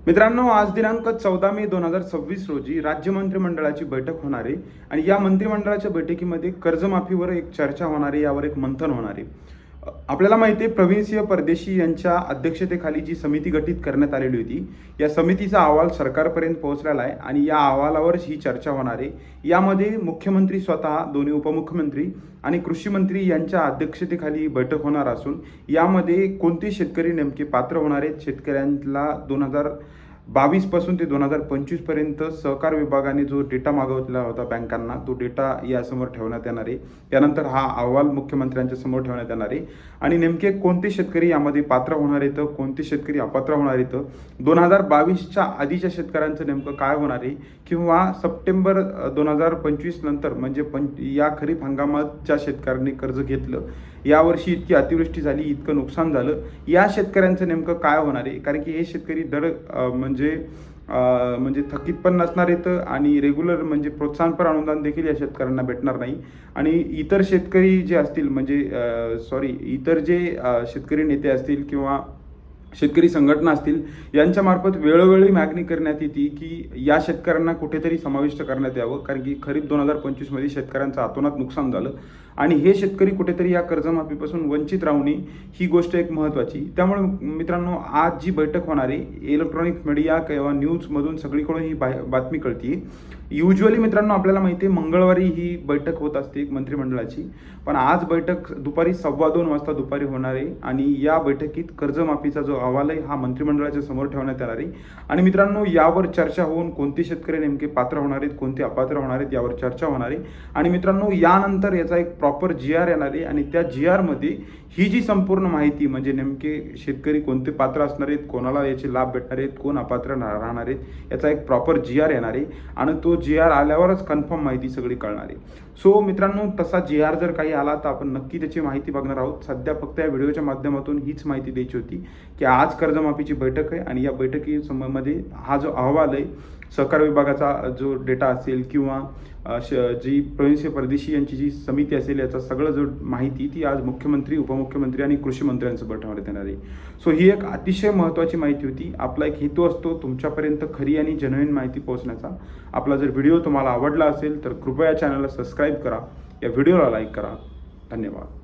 मित्रांनो, आज दिनांक 14 मे 2026 रोजी राज्य मंत्रिमंडळाची बैठक होणार आहे आणि या मंत्रिमंडळाच्या बैठकीमध्ये कर्जमाफीवर एक चर्चा होणार आहे, यावर एक मंथन होणार आहे. आपल्याला माहिती आहे, प्रवीण सिंह परदेशी यांच्या अध्यक्षतेखाली जी समिती गठीत करण्यात आलेली होती, या समितीचा अहवाल सरकारपर्यंत पोहोचलेला आहे आणि या अहवालावरच ही चर्चा होणार आहे. यामध्ये मुख्यमंत्री स्वतः, दोन्ही उपमुख्यमंत्री आणि कृषी मंत्री यांच्या अध्यक्षतेखाली ही बैठक होणार असून यामध्ये कोणते शेतकरी नेमके पात्र होणार आहेत, शेतकऱ्यांना 2022 पासून ते 2025 पर्यंत सहकार विभागाने जो डेटा मागवलेला होता बँकांना, तो डेटा यासमोर ठेवण्यात येणार आहे. त्यानंतर हा अहवाल मुख्यमंत्र्यांच्या समोर ठेवण्यात येणार आहे आणि नेमके कोणते शेतकरी यामध्ये पात्र होणार आहेत, कोणते शेतकरी अपात्र होणार आहेत, 2022च्या आधीच्या शेतकऱ्यांचं नेमकं काय होणार आहे किंवा सप्टेंबर 2025 नंतर म्हणजे या खरीप हंगामात ज्या शेतकऱ्यांनी कर्ज घेतलं, यावर्षी इतकी अतिवृष्टी झाली, इतकं नुकसान झालं, या शेतकऱ्यांचं नेमकं काय होणार आहे. कारण की हे शेतकरी म्हणजे थकीत पण नसणार आहेत आणि रेग्युलर म्हणजे प्रोत्साहनपर अनुदान देखील या शेतकऱ्यांना भेटणार नाही. आणि इतर शेतकरी जे असतील इतर जे शेतकरी नेते असतील किंवा शेतकरी संघटना असतील, यांच्यामार्फत वेळोवेळी मागणी करण्यात येते की या शेतकऱ्यांना कुठेतरी समाविष्ट करण्यात यावं. कारण की खरीप 2025मध्ये शेतकऱ्यांचं अतोनात नुकसान झालं आणि हे शेतकरी कुठेतरी या कर्जमाफीपासून वंचित राहू नये, ही गोष्ट एक महत्त्वाची. त्यामुळे मित्रांनो, आज जी बैठक होणार आहे, इलेक्ट्रॉनिक मीडिया किंवा न्यूजमधून सगळीकडून ही बातमी कळते. युजली मित्रांनो, आपल्याला माहिती आहे मंगळवारी ही बैठक होत असते मंत्रिमंडळाची, पण आज बैठक दुपारी 2:15 वाजता दुपारी होणार आहे आणि या बैठकीत कर्जमाफीचा जो अहवाल आहे हा मंत्रिमंडळाच्या समोर ठेवण्यात येणार आहे. आणि मित्रांनो, यावर चर्चा होऊन कोणते शेतकरी नेमके पात्र होणार आहेत, कोणते अपात्र होणार आहेत, यावर चर्चा होणार आहे. आणि मित्रांनो, यानंतर याचा एक प्रॉपर GR येणार आहे आणि त्या GR मध्ये ही जी संपूर्ण माहिती, म्हणजे नेमके शेतकरी कोणते पात्र असणार आहेत, कोणाला याचे लाभ भेटणार आहेत, कोण अपात्र राहणार आहेत, याचा एक प्रॉपर GR येणार आहे आणि तो GR आल्यावरच कन्फर्म माहिती सगळी कळणार आहे. सो मित्रांनो, तसा GR जर काही आला तर आपण नक्की त्याची माहिती बघणार आहोत. सध्या फक्त या व्हिडिओच्या माध्यमातून हीच माहिती द्यायची होती की आज कर्जमाफीची बैठक आहे आणि या बैठकीमध्ये हा जो अहवाल आहे, सहकार विभागाचा जो डेटा असेल किंवा जी प्रवीण सिंह परदेशी यांची जी समिती असेल, याचा सगळं जो माहिती ती आज मुख्यमंत्री, उपमुख्यमंत्री आणि कृषी मंत्र्यांसोबत ठेवण्यात येणार आहे. सो ही एक अतिशय महत्त्वाची माहिती होती. आपला एक हेतू असतो तुमच्यापर्यंत खरी आणि जेन्युइन माहिती पोहोचण्याचा. आपला जर व्हिडिओ तुम्हाला आवडला असेल तर कृपया चॅनलला सबस्क्राईब करा, या व्हिडिओला लाईक करा. धन्यवाद.